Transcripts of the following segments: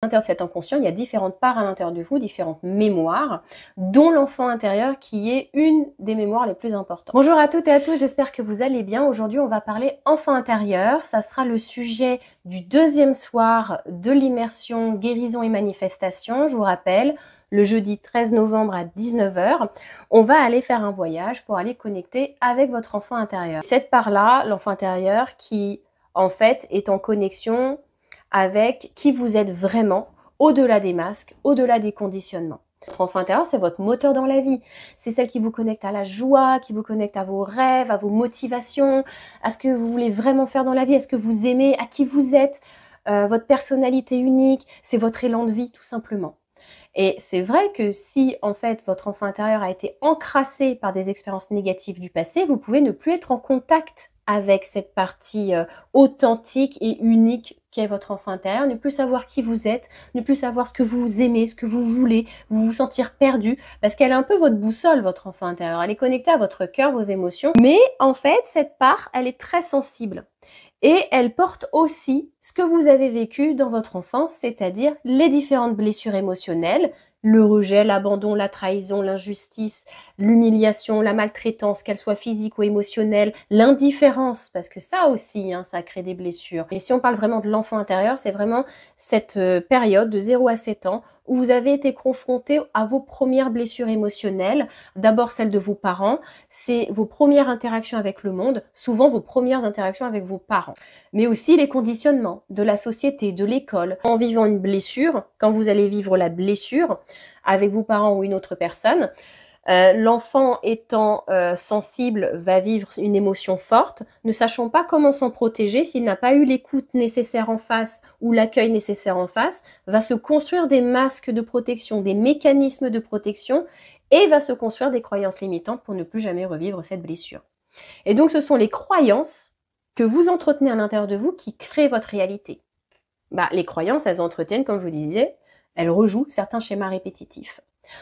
À l'intérieur de cet inconscient, il y a différentes parts à l'intérieur de vous, différentes mémoires, dont l'enfant intérieur qui est une des mémoires les plus importantes. Bonjour à toutes et à tous, j'espère que vous allez bien. Aujourd'hui, on va parler enfant intérieur. Ça sera le sujet du deuxième soir de l'immersion guérison et manifestation. Je vous rappelle, le jeudi 13 novembre à 19 h, on va aller faire un voyage pour aller connecter avec votre enfant intérieur. Cette part-là, l'enfant intérieur qui, en fait, est en connexion avec qui vous êtes vraiment, au-delà des masques, au-delà des conditionnements. Votre enfant intérieur, c'est votre moteur dans la vie. C'est celle qui vous connecte à la joie, qui vous connecte à vos rêves, à vos motivations, à ce que vous voulez vraiment faire dans la vie, à ce que vous aimez, à qui vous êtes, votre personnalité unique, c'est votre élan de vie tout simplement. Et c'est vrai que si, en fait, votre enfant intérieur a été encrassé par des expériences négatives du passé, vous pouvez ne plus être en contact avec cette partie authentique et unique qu'est votre enfant intérieur, ne plus savoir qui vous êtes, ne plus savoir ce que vous aimez, ce que vous voulez, vous sentir perdu, parce qu'elle est un peu votre boussole, votre enfant intérieur. Elle est connectée à votre cœur, vos émotions, mais en fait, cette part, elle est très sensible. Et elle porte aussi ce que vous avez vécu dans votre enfance, c'est-à-dire les différentes blessures émotionnelles, le rejet, l'abandon, la trahison, l'injustice, l'humiliation, la maltraitance, qu'elle soit physique ou émotionnelle, l'indifférence, parce que ça aussi, ça crée des blessures. Et si on parle vraiment de l'enfant intérieur, c'est vraiment cette période de 0 à 7 ans où vous avez été confronté à vos premières blessures émotionnelles, d'abord celles de vos parents, c'est vos premières interactions avec le monde, souvent vos premières interactions avec vos parents, mais aussi les conditionnements de la société, de l'école. En vivant une blessure, quand vous allez vivre la blessure avec vos parents ou une autre personne, l'enfant étant sensible va vivre une émotion forte, ne sachant pas comment s'en protéger, s'il n'a pas eu l'écoute nécessaire en face ou l'accueil nécessaire en face, va se construire des masques de protection, des mécanismes de protection et va se construire des croyances limitantes pour ne plus jamais revivre cette blessure. Et donc ce sont les croyances que vous entretenez à l'intérieur de vous qui créent votre réalité. Les croyances, elles entretiennent, comme je vous disais, elles rejouent certains schémas répétitifs.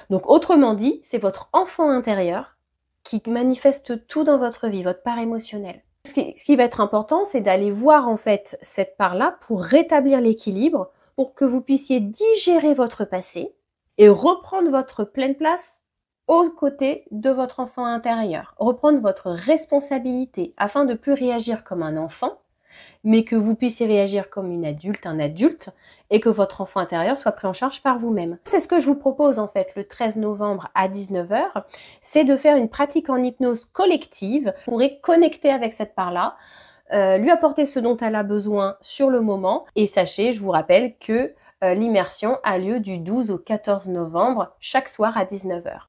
Donc autrement dit, c'est votre enfant intérieur qui manifeste tout dans votre vie, votre part émotionnelle. Ce qui va être important, c'est d'aller voir en fait cette part-là pour rétablir l'équilibre, pour que vous puissiez digérer votre passé et reprendre votre pleine place aux côtés de votre enfant intérieur. Reprendre votre responsabilité afin de ne plus réagir comme un enfant, mais que vous puissiez réagir comme une adulte, un adulte, et que votre enfant intérieur soit pris en charge par vous-même. C'est ce que je vous propose en fait le 13 novembre à 19 h, c'est de faire une pratique en hypnose collective. Vous pourrez connecter avec cette part-là, lui apporter ce dont elle a besoin sur le moment, et sachez, je vous rappelle que l'immersion a lieu du 12 au 14 novembre, chaque soir à 19 h.